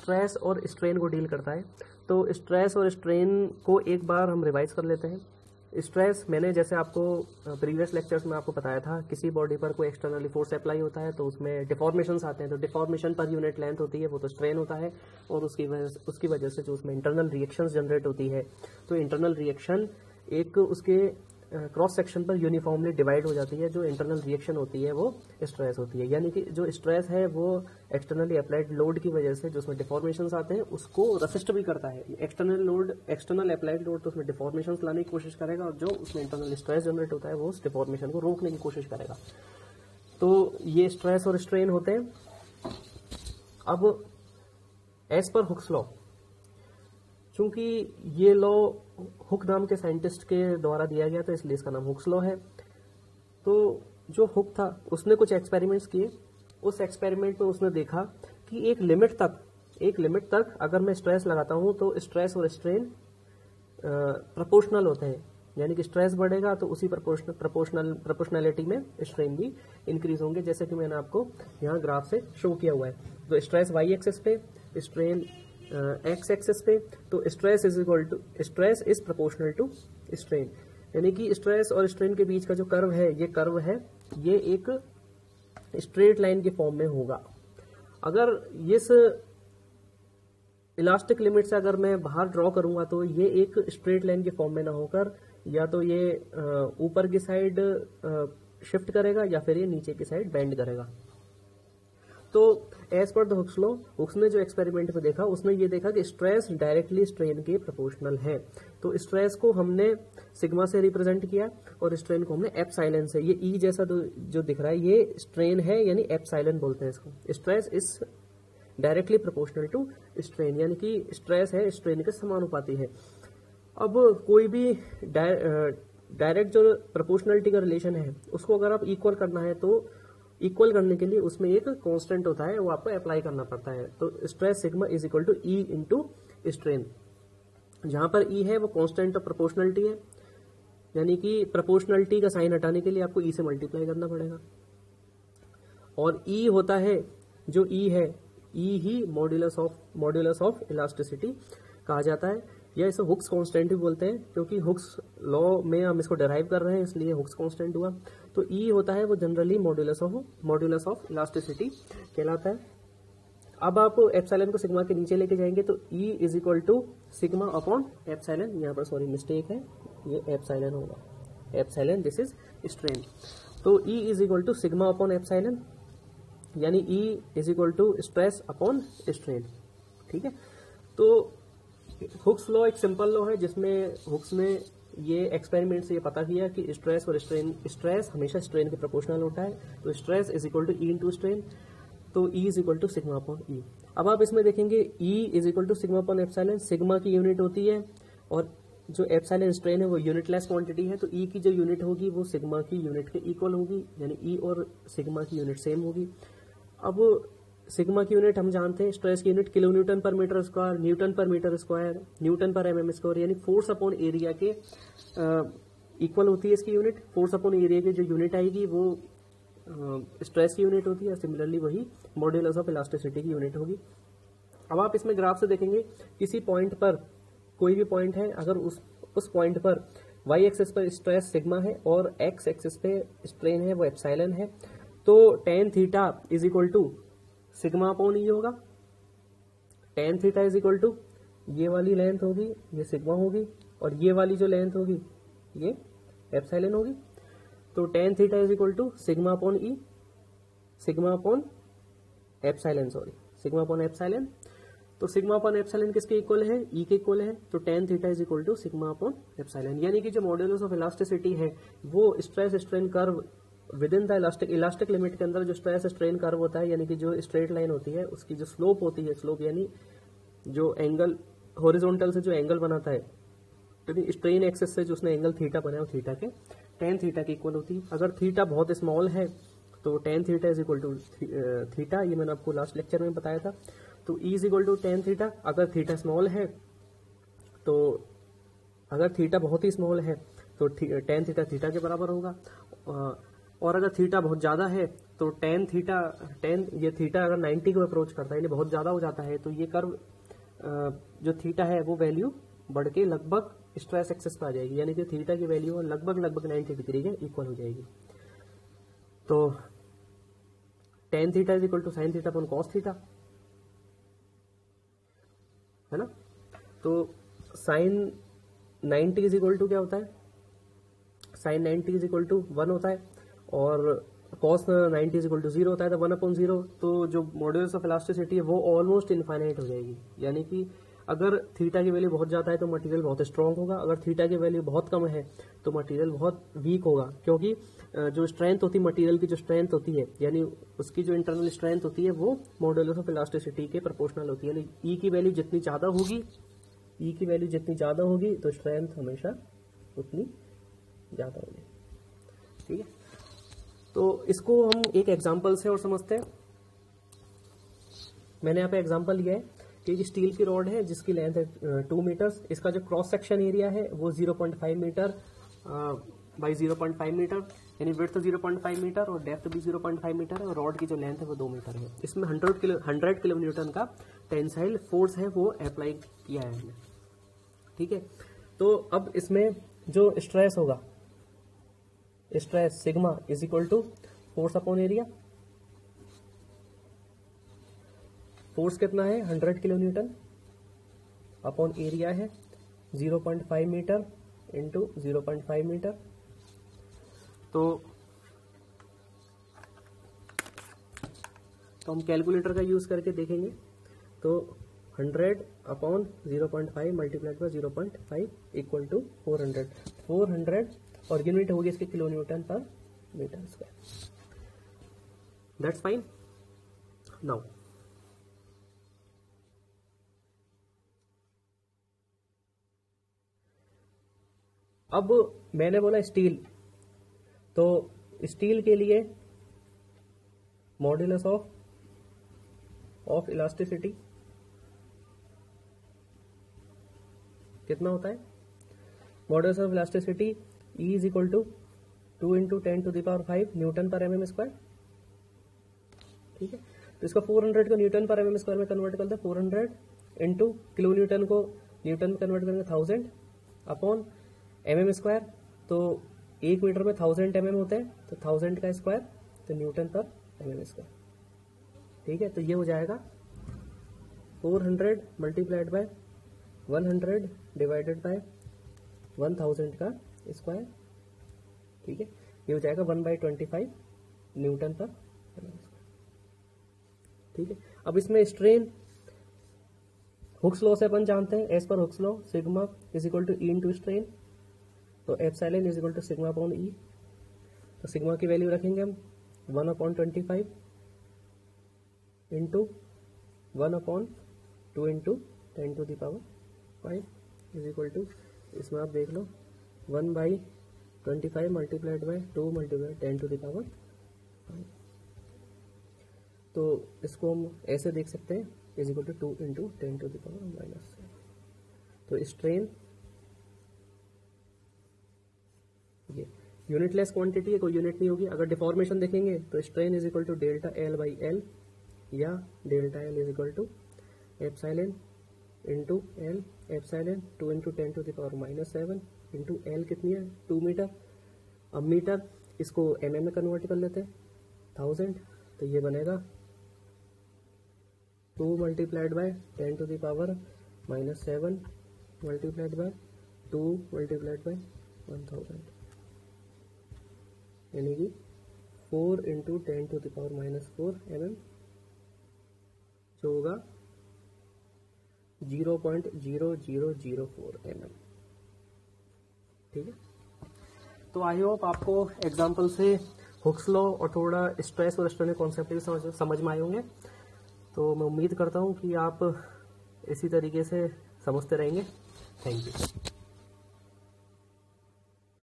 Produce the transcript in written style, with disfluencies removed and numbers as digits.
Stress और strain को deal करता है। तो स्ट्रेस और स्ट्रेन को एक बार हम रिवाइज कर लेते हैं। स्ट्रेस, मैंने जैसे आपको प्रीवियस लेक्चर्स में आपको बताया था, किसी बॉडी पर कोई एक्सटर्नली फोर्स अप्लाई होता है तो उसमें डिफॉर्मेशंस आते हैं, तो डिफॉर्मेशन पर यूनिट लेंथ होती है वो तो स्ट्रेन होता है, और उसकी वजह से जो उसमें इंटरनल रिएक्शंस जनरेट होती है, तो इंटरनल रिएक्शन एक उसके क्रॉस सेक्शन पर यूनिफॉर्मली डिवाइड हो जाती है। जो इंटरनल रिएक्शन होती है वो स्ट्रेस होती है। यानी कि जो स्ट्रेस है वो एक्सटर्नली अप्लाइड लोड की वजह से जो उसमें डिफॉर्मेशंस आते हैं उसको रेसिस्ट भी करता है। एक्सटर्नल अप्लाइड लोड तो उसमें डिफॉर्मेशंस लाने की कोशिश करेगा, और जो उसमें इंटरनल स्ट्रेस जनरेट होता है वो उस डिफॉर्मेशन को रोकने की कोशिश करेगा। तो ये स्ट्रेस और स्ट्रेन होते हैं। अब एज पर हुक्स लॉ, चूंकि ये लॉ हुक नाम के साइंटिस्ट के द्वारा दिया गया था इसलिए इसका नाम हुक्स लॉ है। तो जो हुक था उसने कुछ एक्सपेरिमेंट्स किए। उस एक्सपेरिमेंट में उसने देखा कि एक लिमिट तक अगर मैं स्ट्रेस लगाता हूं तो स्ट्रेस और स्ट्रेन प्रोपोर्शनल होते हैं। यानी कि स्ट्रेस बढ़ेगा तो उसी प्रोपोर्शनैलिटी में स्ट्रेन भी इंक्रीज होंगे, जैसे कि मैंने आपको यहाँ ग्राफ से शो किया हुआ है। तो स्ट्रेस वाई एक्सिस पे, स्ट्रेन एक्स एक्सिस पे, तो stress is proportional to strain. यानी कि स्ट्रेस और स्ट्रेन के बीच का जो कर्व है ये एक स्ट्रेट लाइन के फॉर्म में होगा। अगर इस इलास्टिक लिमिट से अगर मैं बाहर ड्रॉ करूंगा तो ये एक स्ट्रेट लाइन के फॉर्म में ना होकर या तो ये ऊपर की साइड शिफ्ट करेगा या फिर ये नीचे की साइड बेंड करेगा। तो as per the Hooke's law, hooks ने जो एक्सपेरिमेंट में देखा उसने ये देखा कि स्ट्रेस डायरेक्टली स्ट्रेन के प्रोपोर्शनल है। तो स्ट्रेस को हमने सिग्मा से रिप्रेजेंट किया और स्ट्रेन को हमने एप्सिलॉन से। ये ई जैसा जो दिख रहा है ये स्ट्रेन है, यानी एप्सिलॉन बोलते हैं इसको। Stress is directly proportional to strain, यानी कि स्ट्रेस है स्ट्रेन के समानुपाती है। अब कोई भी डायरेक्ट जो प्रोपोर्शनलिटी का रिलेशन है उसको अगर आप इक्वल करना है तो इक्वल करने के लिए उसमें एक कांस्टेंट होता है, वो आपको अप्लाई करना पड़ता है। तो stress sigma is equal to E into strain. जहां पर ई है वो कांस्टेंट ऑफ प्रोपोर्शनलिटी है, यानी कि प्रोपोर्शनलिटी का साइन हटाने के लिए आपको ई से मल्टीप्लाई करना पड़ेगा। और ई होता है, जो ई है, ई ही मॉड्यूलस ऑफ इलास्टिसिटी कहा जाता है, या इसे हुक्स कांस्टेंट भी बोलते हैं, क्योंकि हुक्स लॉ में हम इसको डेराइव कर रहे हैं इसलिए हुक्स कांस्टेंट हुआ। तो ई होता है वो जनरली मॉड्यूलस ऑफ इलास्टिसिटी कहलाता है। अब आप एप्सिलॉन को सिग्मा के नीचे लेके जाएंगे तो E is equal to sigma upon epsilon. यहाँ पर सॉरी मिस्टेक है, ये एप्सिलॉन होगा, एप्सिलॉन दिस इज स्ट्रेन। तो E is equal to sigma upon epsilon, यानी E is equal to stress upon strain. ठीक है। तो हुक्स लॉ एक सिंपल लॉ है जिसमें हुक्स ने ये एक्सपेरिमेंट से ये पता किया कि स्ट्रेस हमेशा स्ट्रेन के प्रोपोर्शनल होता है। तो stress is equal to E into strain, तो E is equal to sigma upon E. अब आप इसमें देखेंगे E is equal to sigma upon epsilon, sigma की यूनिट होती है और जो एप्सिलॉन स्ट्रेन है वो यूनिटलेस क्वांटिटी है। तो ई की जो यूनिट होगी वो सिग्मा की यूनिट के इक्वल होगी, यानी ई और सिग्मा की यूनिट सेम होगी। अब सिग्मा की यूनिट हम जानते हैं, स्ट्रेस की unit kilo newton per metre square, Newton per metre square, Newton पर एमएम स्क्वायर, यानी फोर्स अपॉन एरिया के इक्वल होती है इसकी यूनिट। फोर्स अपॉन एरिया की जो यूनिट आएगी वो स्ट्रेस की यूनिट होती है, सिमिलरली वही मॉड्यूलस ऑफ इलास्टिसिटी की यूनिट होगी। अब आप इसमें ग्राफ से देखेंगे किसी पॉइंट पर, कोई भी पॉइंट है, अगर उस पॉइंट पर वाई एक्सिस पर स्ट्रेस सिग्मा है और एक्स एक्सिस पे स्ट्रेन है वो एप्सिलॉन है, तो tan theta is equal to sigma upon E होगा। Tan theta is equal to ये वाली लेंथ होगी, ये सिग्मा होगी, और ये वाली जो लेंथ होगी ये एप्सिलॉन होगी। तो tan theta is equal to sigma upon E, sigma upon epsilon, sorry sigma upon epsilon. तो सिग्मा अपॉन एप्सिलॉन किसके इक्वल है? ई के इक्वल है। तो tan theta is equal to sigma upon epsilon, यानी कि जो मॉड्यूलस ऑफ इलास्टिसिटी है वो stress strain curve within the elastic limit के अंदर जो स्ट्रेस स्ट्रेन कर्व होता है, यानी कि जो स्ट्रेट लाइन होती है उसकी जो स्लोप होती है, स्लोप यानी जो एंगल हॉरिजॉन्टल से जो एंगल बनाता है, यानी स्ट्रेन एक्सिस से जो उसने एंगल थीटा बनाया वो थीटा के टेन थीटा के इक्वल होती है। अगर थीटा बहुत स्मॉल है तो tan theta is equal to theta, ये मैंने आपको लास्ट लेक्चर में बताया था। तो E is equal to tan theta. अगर थीटा स्मॉल है तो अगर थीटा बहुत ही स्मॉल है तो टेन थीटा थीटा के बराबर होगा। और अगर थीटा बहुत ज़्यादा है तो ये थीटा अगर 90 को अप्रोच करता है यानी बहुत ज़्यादा हो जाता है तो ये कर्व जो थीटा है वो वैल्यू बढ़ के लगभग स्ट्रेस एक्सिस पर आ जाएगी, यानी कि थीटा की वैल्यू लगभग 90 डिग्री के इक्वल हो जाएगी। तो tan theta is equal to sine theta upon cos theta, है ना। तो साइन 90 इज इक्वल टू क्या होता है, साइन 90 इज इक्वल टू 1 होता है और कॉस 90 इज इक्वल टू 0 होता है, तो 1/0। तो जो मॉड्यूलस ऑफ इलास्टिसिटी है वो ऑलमोस्ट इनफाइनाइट हो जाएगी, यानी कि अगर थीटा की वैल्यू बहुत ज़्यादा है तो मटेरियल बहुत स्ट्रांग होगा, अगर थीटा की वैल्यू बहुत कम है तो मटेरियल बहुत वीक होगा, क्योंकि जो स्ट्रेंथ होती है मटेरियल की, जो स्ट्रेंथ होती है यानी उसकी जो इंटरनल स्ट्रेंथ होती है वो मॉड्यूलस ऑफ इलास्टिसिटी के प्रोपोर्शनल होती है, यानी ई की वैल्यू जितनी ज़्यादा होगी तो स्ट्रेंथ हमेशा उतनी ज़्यादा होगी। ठीक है, तो इसको हम एक एग्जाम्पल से और समझते हैं। मैंने यहाँ पे एग्जाम्पल लिया है कि एक स्टील की रॉड है जिसकी लेंथ है 2 मीटर्स, इसका जो क्रॉस सेक्शन एरिया है वो 0.5 मीटर बाई 0.5 मीटर, यानी विड्थ 0.5 मीटर और डेप्थ भी 0.5 मीटर है, और रॉड की जो लेंथ है वो 2 मीटर है। इसमें 100 किलो न्यूटन का टेंसाइल फोर्स है वो अप्लाई किया है हमने। ठीक है, तो अब इसमें जो स्ट्रेस होगा, stress sigma is equal to force upon area. Force कितना है 100 किलो न्यूटन अपॉन एरिया है 0.5 मीटर इंटू 0.5 मीटर। तो हम कैलकुलेटर का यूज करके देखेंगे, तो 100 upon 0.5 multiplied by 0.5 equal to 400 और यूनिट होगी इसके kilo newton per metre square. That's fine. Now अब मैंने बोला स्टील, तो स्टील के लिए मॉड्यूलस ऑफ इलास्टिसिटी कितना होता है, modulus of elasticity E is equal to 2 × 10⁵ newton per mm square. ठीक है, तो इसका 400 को न्यूटन पर mm स्क्वायर में कन्वर्ट करते हैं, 400 इंटू किलो न्यूटन को न्यूटन में कन्वर्ट करेंगे 1000 अपॉन mm स्क्वायर। तो 1 मीटर में 1000 mm होते हैं, तो 1000 का स्क्वायर तो न्यूटन पर mm स्क्वायर। ठीक है, तो ये हो जाएगा 400 मल्टीप्लाइड बाय 100 डिवाइडेड बाय 1000 का स्क्वायर। ठीक है, ये हो जाएगा 1/25 न्यूटन पर mm स्क्वायर। ठीक है, अब इसमें स्ट्रेन हुक्स लॉ से अपन जानते हैं, एज पर Hooke's law sigma is equal to E into strain, तो epsilon is equal to sigma upon E. तो सिग्मा की वैल्यू रखेंगे हम 1/25 into 1/2 into 10⁵ is equal to, इसमें आप देख लो 1/25 मल्टीप्लाइड बाय 2 मल्टीप्लाइड 10⁵। तो इसको हम ऐसे देख सकते हैं इज इक्वल टू 2 इंटू 10⁻⁻⁷। तो स्ट्रेन ये यूनिटलेस क्वांटिटी है, कोई यूनिट नहीं होगी। अगर डिफॉर्मेशन देखेंगे तो strain is equal to delta L by L या delta L is equal to epsilon into L, epsilon 2 into 10⁻⁷ into L कितनी है 2 मीटर। अब मीटर इसको mm में कन्वर्ट कर लेते हैं 1000, तो ये बनेगा 2 multiplied by 10⁻⁻7 multiplied by 2 multiplied by 1000, यानी कि 4 इंटू 10⁻⁻4 mm, जो होगा 0.0004 mm। ठीक है, तो आई होप आपको एग्जाम्पल से हुक्स लॉ और थोड़ा स्ट्रेस और स्ट्रेन कॉन्सेप्ट भी समझ में आए होंगे। तो मैं उम्मीद करता हूँ कि आप इसी तरीके से समझते रहेंगे। Thank you.